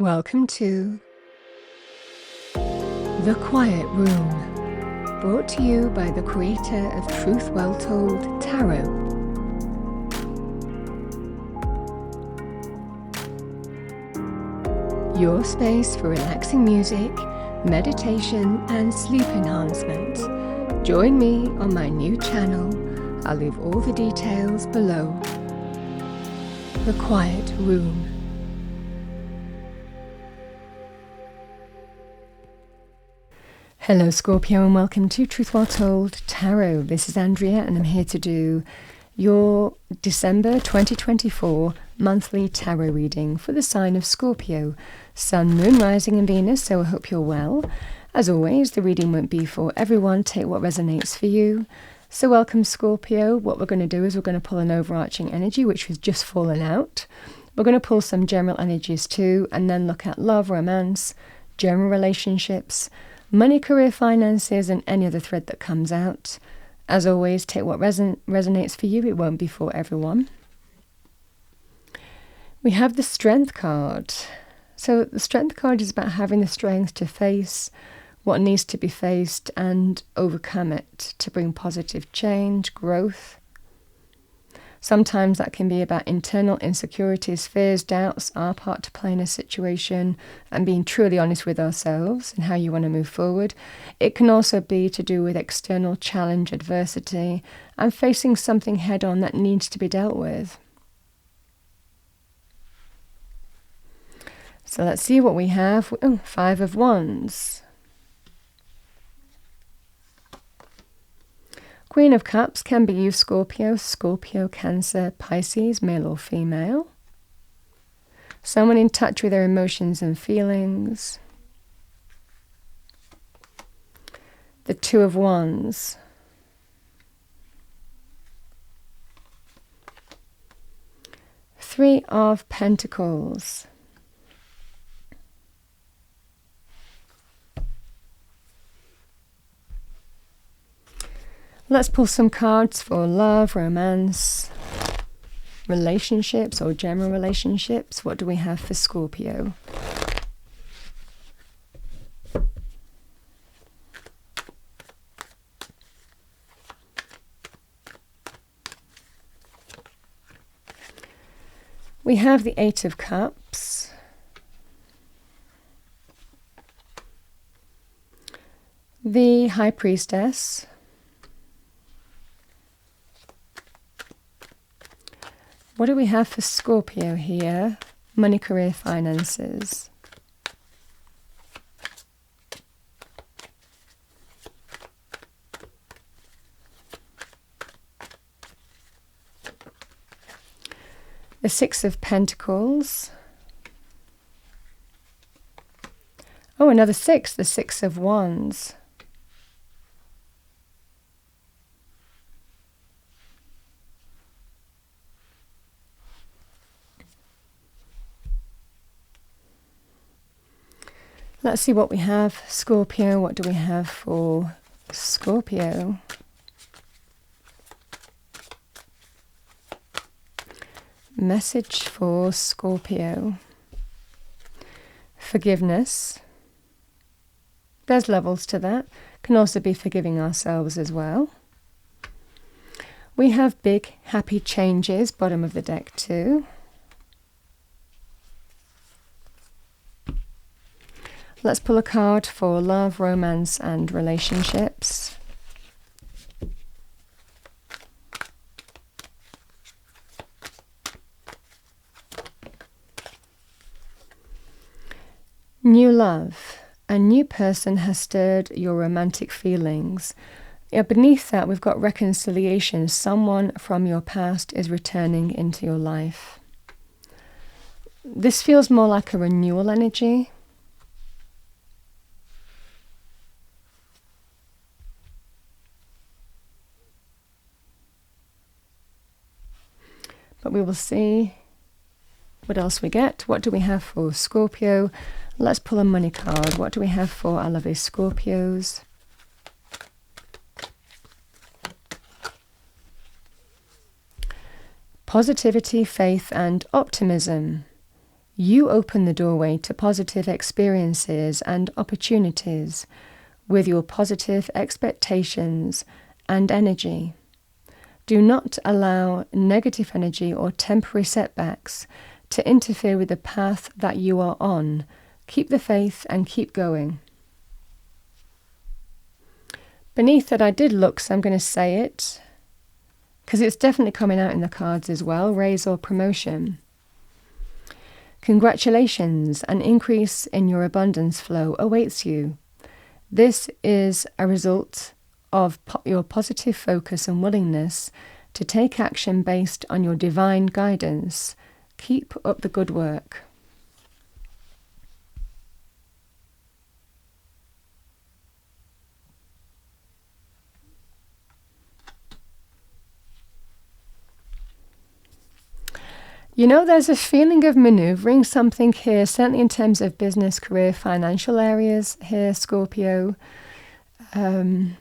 Welcome to The Quiet Room, brought to you by the creator of Truth Well Told Tarot. Your space for relaxing music, meditation and sleep enhancement. Join me on my new channel. I'll leave all the details below. The Quiet Room. Hello Scorpio and welcome to Truth Well Told Tarot. This is Andrea and I'm here to do your December 2024 monthly tarot reading for the sign of Scorpio, Sun, Moon, Rising and Venus, so I hope you're well. As always, the reading won't be for everyone, take what resonates for you. So welcome Scorpio. What we're going to do is we're going to pull an overarching energy which has just fallen out. We're going to pull some general energies too and then look at love, romance, general relationships, money, career, finances, and any other thread that comes out. As always, take what resonates for you. It won't be for everyone. We have the Strength card. So the Strength card is about having the strength to face what needs to be faced and overcome it to bring positive change, growth. Sometimes that can be about internal insecurities, fears, doubts, our part to play in a situation, and being truly honest with ourselves and how you want to move forward. It can also be to do with external challenge, adversity, and facing something head on that needs to be dealt with. So let's see what we have. Oh, 5 of Wands. Queen of Cups can be you, Scorpio, Cancer, Pisces, male or female. Someone in touch with their emotions and feelings. The 2 of Wands. Three of Pentacles. Let's pull some cards for love, romance, relationships or general relationships. What do we have for Scorpio? We have the 8 of Cups. The High Priestess. What do we have for Scorpio here? Money, career, finances. The 6 of Pentacles. Oh, another 6, the 6 of Wands. Let's see what we have. Scorpio, what do we have for Scorpio? Message for Scorpio. Forgiveness. There's levels to that. Can also be forgiving ourselves as well. We have big, happy changes, bottom of the deck too. Let's pull a card for love, romance and relationships. New love. A new person has stirred your romantic feelings. Beneath that we've got reconciliation. Someone from your past is returning into your life. This feels more like a renewal energy. But we will see what else we get. What do we have for Scorpio? Let's pull a money card. What do we have for our lovely Scorpios? Positivity, faith and optimism. You open the doorway to positive experiences and opportunities with your positive expectations and energy. Do not allow negative energy or temporary setbacks to interfere with the path that you are on. Keep the faith and keep going. Beneath that, I did look, so I'm going to say it, because it's definitely coming out in the cards as well, raise or promotion. Congratulations, an increase in your abundance flow awaits you. This is a result of your positive focus and willingness to take action based on your divine guidance. Keep up the good work. You know, there's a feeling of manoeuvring something here, certainly in terms of business, career, financial areas here, Scorpio. There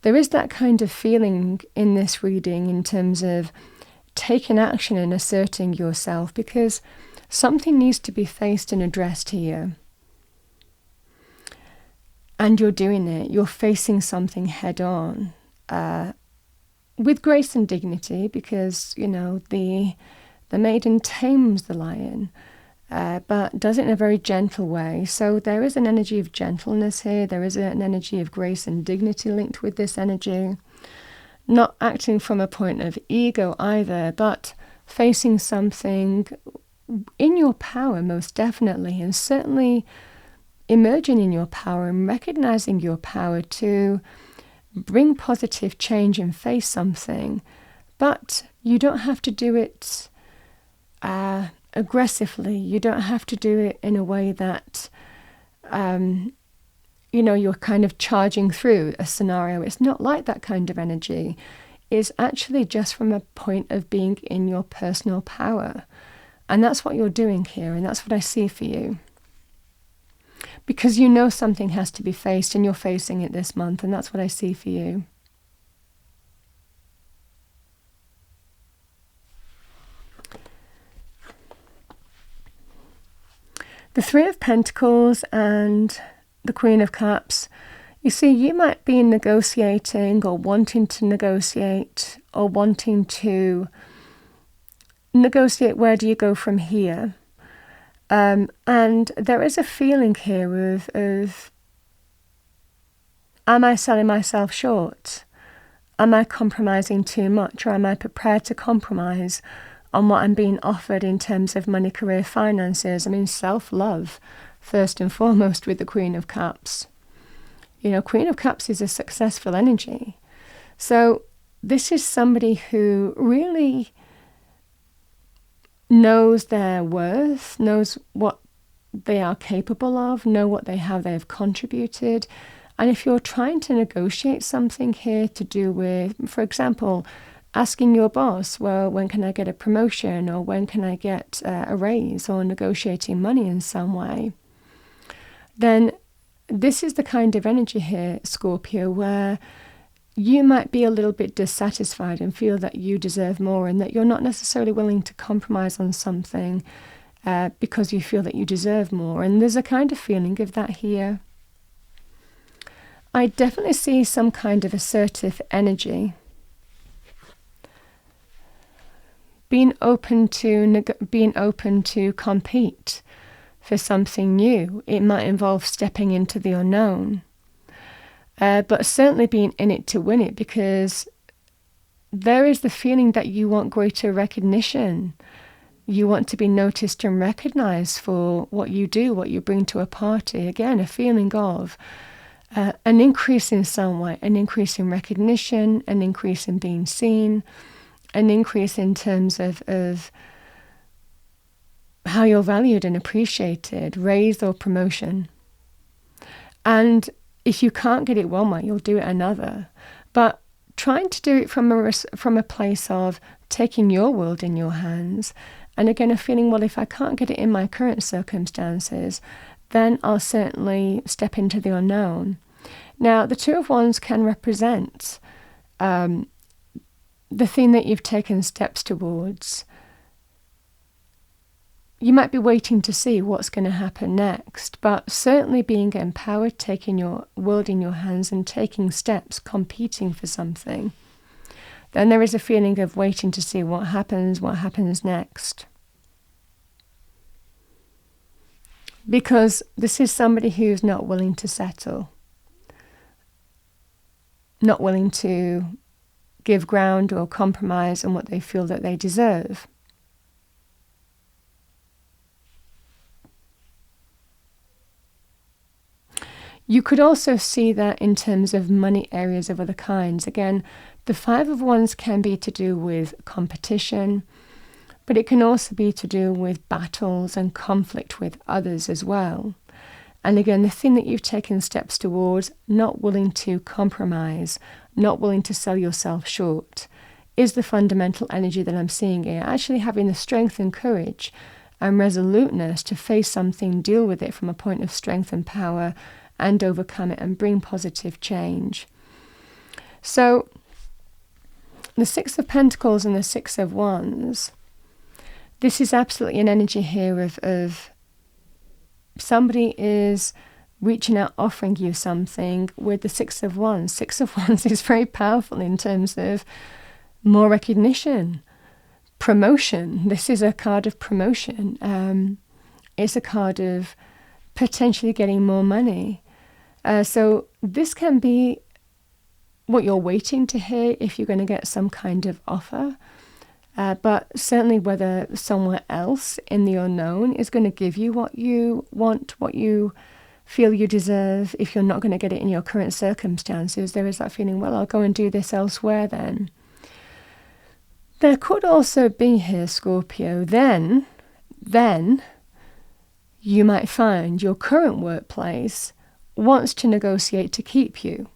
is that kind of feeling in this reading in terms of taking action and asserting yourself, because something needs to be faced and addressed here. And you're doing it. You're facing something head on with grace and dignity, because, you know, the maiden tames the lion, but does it in a very gentle way. So there is an energy of gentleness here. There is an energy of grace and dignity linked with this energy. Not acting from a point of ego either, but facing something in your power, most definitely, and certainly emerging in your power and recognizing your power to bring positive change and face something. But you don't have to do it aggressively. You don't have to do it in a way that, you're kind of charging through a scenario. It's not like that kind of energy. It's actually just from a point of being in your personal power. And that's what you're doing here, and that's what I see for you. Because you know something has to be faced, and you're facing it this month, and that's what I see for you. The Three of Pentacles and the Queen of Cups. You see, you might be negotiating or wanting to negotiate or wanting to negotiate where do you go from here. And there is a feeling here of am I selling myself short? Am I compromising too much, or am I prepared to compromise on what I'm being offered in terms of money, career, finances? I mean, self-love, first and foremost, with the Queen of Cups. You know, Queen of Cups is a successful energy. So this is somebody who really knows their worth, knows what they are capable of, know what they have contributed. And if you're trying to negotiate something here to do with, for example, asking your boss, well, when can I get a promotion, or when can I get a raise, or negotiating money in some way, then this is the kind of energy here, Scorpio, where you might be a little bit dissatisfied and feel that you deserve more, and that you're not necessarily willing to compromise on something because you feel that you deserve more. And there's a kind of feeling of that here. I definitely see some kind of assertive energy. Being open to compete for something new. It might involve stepping into the unknown, but certainly being in it to win it, because there is the feeling that you want greater recognition. You want to be noticed and recognized for what you do, what you bring to a party. Again, a feeling of an increase in some way, an increase in recognition, an increase in being seen, an increase in terms of how you're valued and appreciated, raise or promotion. And if you can't get it one way, you'll do it another. But trying to do it from a place of taking your world in your hands, and again, a feeling, well, if I can't get it in my current circumstances, then I'll certainly step into the unknown. Now, the Two of Wands can represent the thing that you've taken steps towards. you might be waiting to see what's going to happen next, but certainly being empowered, taking your world in your hands and taking steps, competing for something, then there is a feeling of waiting to see what happens next. Because this is somebody who's not willing to settle, not willing to give ground or compromise on what they feel that they deserve. You could also see that in terms of money areas of other kinds. Again, the Five of Wands can be to do with competition, but it can also be to do with battles and conflict with others as well. And again, the thing that you've taken steps towards, not willing to compromise, not willing to sell yourself short, is the fundamental energy that I'm seeing here. Actually having the strength and courage and resoluteness to face something, deal with it from a point of strength and power, and overcome it and bring positive change. So the Six of Pentacles and the Six of Wands, this is absolutely an energy here of somebody is reaching out, offering you something with the Six of Wands. Six of Wands is very powerful in terms of more recognition, promotion. This is a card of promotion. It's a card of potentially getting more money. So this can be what you're waiting to hear if you're going to get some kind of offer. But certainly whether someone else in the unknown is going to give you what you want, what you feel you deserve, if you're not going to get it in your current circumstances, there is that feeling, well, I'll go and do this elsewhere then. There could also be here, Scorpio, then you might find your current workplace wants to negotiate to keep you,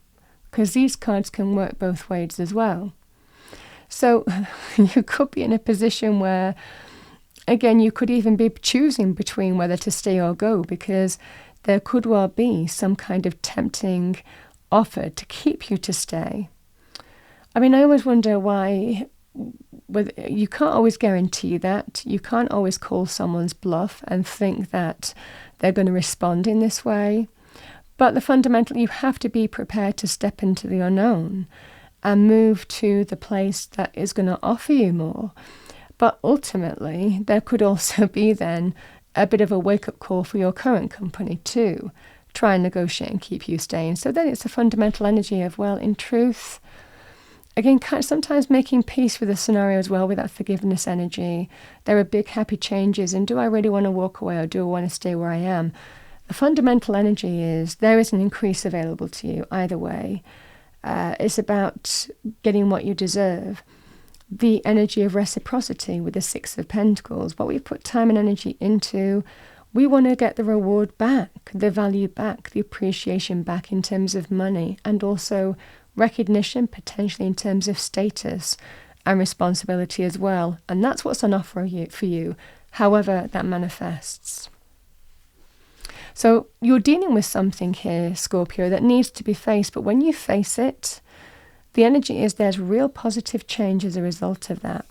because these cards can work both ways as well. So you could be in a position where, again, you could even be choosing between whether to stay or go, because there could well be some kind of tempting offer to keep you to stay. I mean, I always wonder why, whether you can't always guarantee that. You can't always call someone's bluff and think that they're going to respond in this way. But the fundamental, you have to be prepared to step into the unknown and move to the place that is going to offer you more. But ultimately, there could also be then a bit of a wake-up call for your current company too. Try and negotiate and keep you staying. So then it's a fundamental energy of, well, in truth, again, sometimes making peace with the scenario as well, with that forgiveness energy. There are big happy changes, and do I really want to walk away or do I want to stay where I am? The fundamental energy is there is an increase available to you either way. It's about getting what you deserve. The energy of reciprocity with the Six of Pentacles, what we put time and energy into, we want to get the reward back, the value back, the appreciation back in terms of money, and also recognition potentially in terms of status and responsibility as well. And that's what's on offer for you, however that manifests. So you're dealing with something here, Scorpio, that needs to be faced. But when you face it, the energy is there's real positive change as a result of that.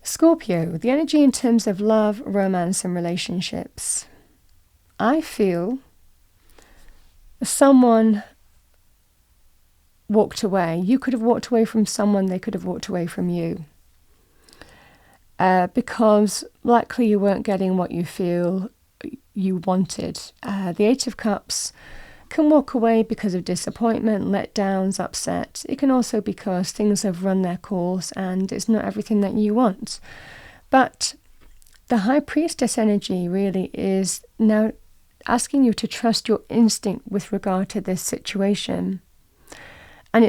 Scorpio, the energy in terms of love, romance and relationships. I feel someone walked away. You could have walked away from someone, they could have walked away from you. Because likely you weren't getting what you feel you wanted. The Eight of Cups can walk away because of disappointment, letdowns, upset. It can also be because things have run their course and it's not everything that you want. But the High Priestess energy really is now asking you to trust your instinct with regard to this situation. And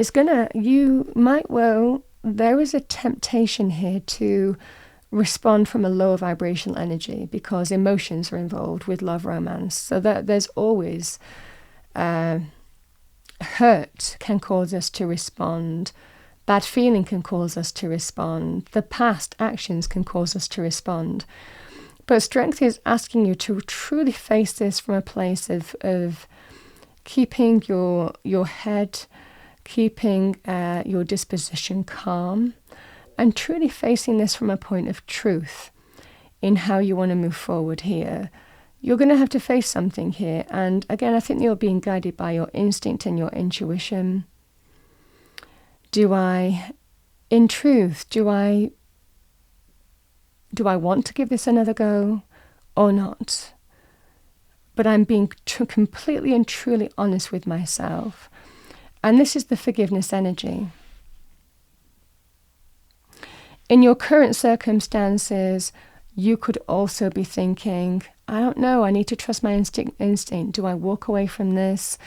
there is a temptation here to respond from a lower vibrational energy because emotions are involved with love, romance. So that there's always hurt can cause us to respond. Bad feeling can cause us to respond. The past actions can cause us to respond. But strength is asking you to truly face this from a place of keeping your head, keeping your disposition calm, and truly facing this from a point of truth in how you want to move forward here. You're going to have to face something here. And again, I think you're being guided by your instinct and your intuition. In truth, do I want to give this another go or not? But I'm being completely and truly honest with myself. And this is the forgiveness energy. In your current circumstances, you could also be thinking, I don't know, I need to trust my instinct. Do I walk away from this?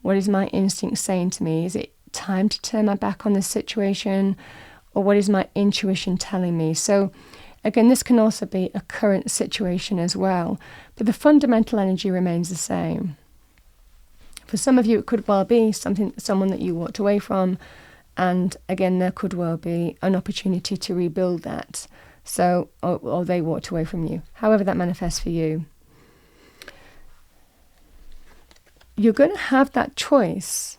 What is my instinct saying to me? Is it time to turn my back on this situation? Or what is my intuition telling me? So again, this can also be a current situation as well. But the fundamental energy remains the same. For some of you, it could well be someone that you walked away from. And again, there could well be an opportunity to rebuild that. So, or they walked away from you. However that manifests for you. You're going to have that choice.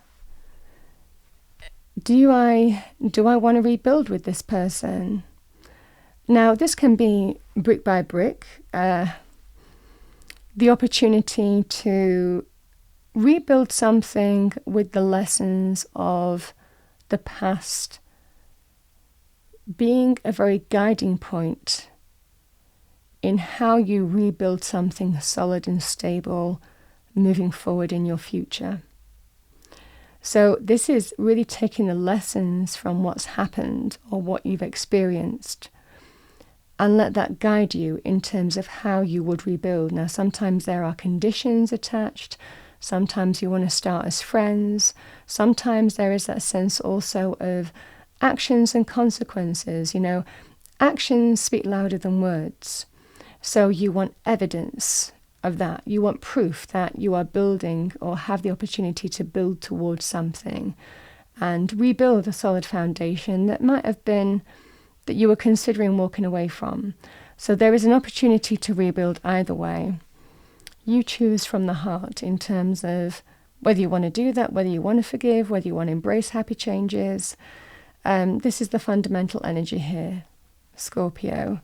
Do I want to rebuild with this person? Now, this can be brick by brick. The opportunity to rebuild something with the lessons of the past being a very guiding point in how you rebuild something solid and stable moving forward in your future. So this is really taking the lessons from what's happened or what you've experienced and let that guide you in terms of how you would rebuild. Now, sometimes there are conditions attached. Sometimes you want to start as friends. Sometimes there is that sense also of actions and consequences. You know, actions speak louder than words. So you want evidence of that. You want proof that you are building or have the opportunity to build towards something and rebuild a solid foundation that might have been that you were considering walking away from. So there is an opportunity to rebuild either way. You choose from the heart in terms of whether you want to do that, whether you want to forgive, whether you want to embrace happy changes. This is the fundamental energy here, Scorpio.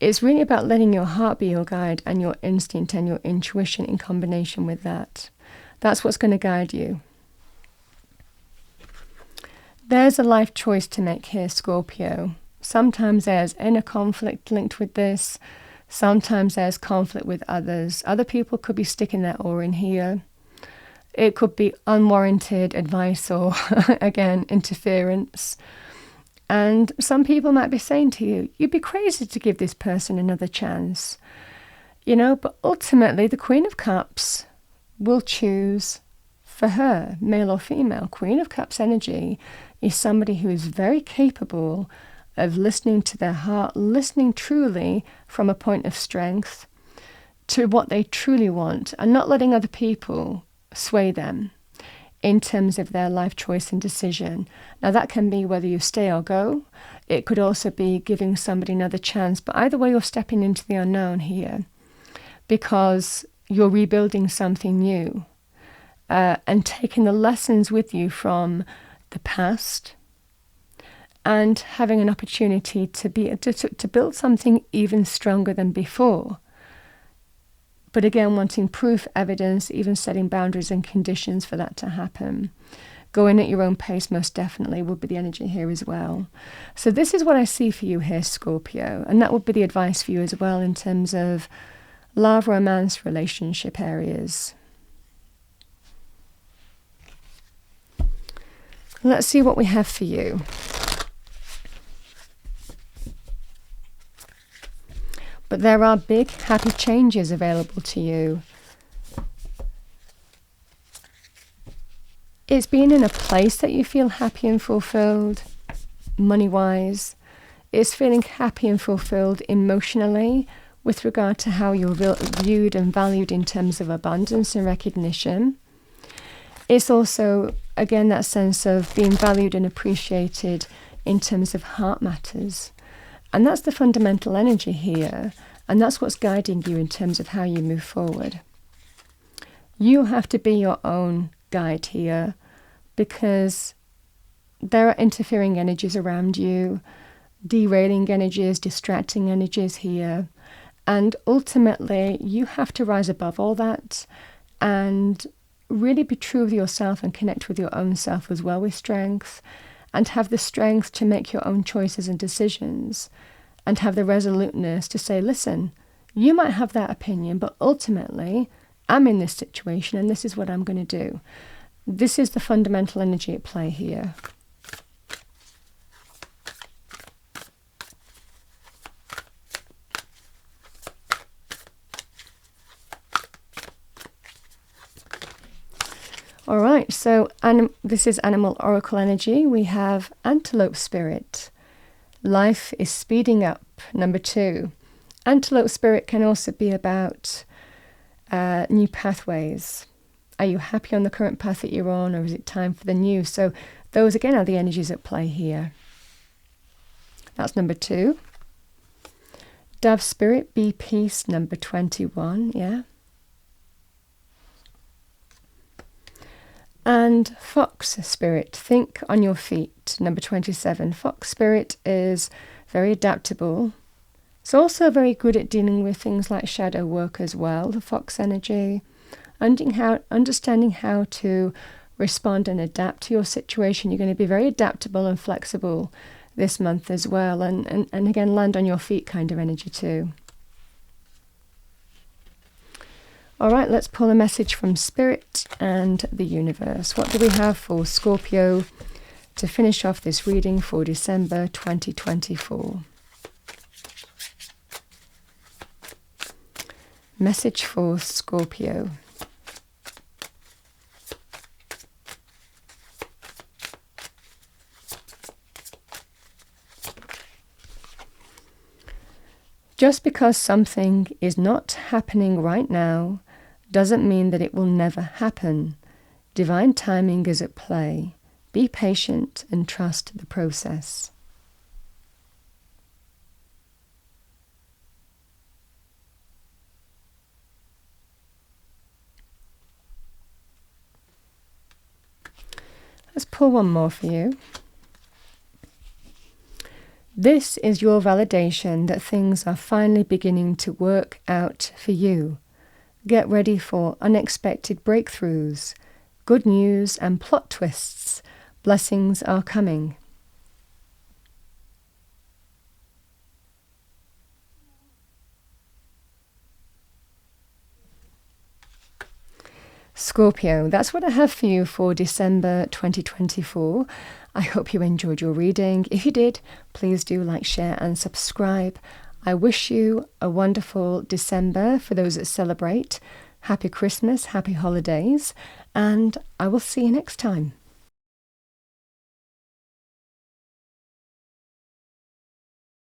It's really about letting your heart be your guide and your instinct and your intuition in combination with that. That's what's going to guide you. There's a life choice to make here, Scorpio. Sometimes there's inner conflict linked with this. Sometimes there's conflict with others. Other people could be sticking their oar in here. It could be unwarranted advice or, again, interference. And some people might be saying to you, you'd be crazy to give this person another chance. You know, but ultimately the Queen of Cups will choose for her, male or female. Queen of Cups energy is somebody who is very capable of listening to their heart, listening truly from a point of strength to what they truly want and not letting other people sway them in terms of their life choice and decision. Now that can be whether you stay or go. It could also be giving somebody another chance. But either way, you're stepping into the unknown here because you're rebuilding something new and taking the lessons with you from the past and having an opportunity to build something even stronger than before. But again, wanting proof, evidence, even setting boundaries and conditions for that to happen. Going at your own pace most definitely would be the energy here as well. So this is what I see for you here, Scorpio. And that would be the advice for you as well in terms of love, romance, relationship areas. Let's see what we have for you. But there are big, happy changes available to you. It's being in a place that you feel happy and fulfilled, money-wise. It's feeling happy and fulfilled emotionally with regard to how you're viewed and valued in terms of abundance and recognition. It's also, again, that sense of being valued and appreciated in terms of heart matters. And that's the fundamental energy here. And that's what's guiding you in terms of how you move forward. You have to be your own guide here because there are interfering energies around you, derailing energies, distracting energies here. And ultimately, you have to rise above all that and really be true with yourself and connect with your own self as well with strength, and have the strength to make your own choices and decisions, and have the resoluteness to say, listen, you might have that opinion, but ultimately, I'm in this situation and this is what I'm going to do. This is the fundamental energy at play here. All right, so this is Animal Oracle energy. We have Antelope Spirit. Life is speeding up, number 2. Antelope Spirit can also be about new pathways. Are you happy on the current path that you're on, or is it time for the new? So those, again, are the energies at play here. That's number 2. Dove Spirit, be peace, number 21, yeah. And Fox Spirit, think on your feet, number 27. Fox Spirit is very adaptable. It's also very good at dealing with things like shadow work as well, the Fox energy. Understanding how to respond and adapt to your situation. You're going to be very adaptable and flexible this month as well. And again, land on your feet kind of energy too. All right, let's pull a message from Spirit and the universe. What do we have for Scorpio to finish off this reading for December 2024? Message for Scorpio. Just because something is not happening right now doesn't mean that it will never happen. Divine timing is at play. Be patient and trust the process. Let's pull one more for you. This is your validation that things are finally beginning to work out for you. Get ready for unexpected breakthroughs, good news and plot twists. Blessings are coming. Scorpio, that's what I have for you for December 2024. I hope you enjoyed your reading. If you did, please do like, share and subscribe. I wish you a wonderful December for those that celebrate. Happy Christmas, happy holidays, and I will see you next time.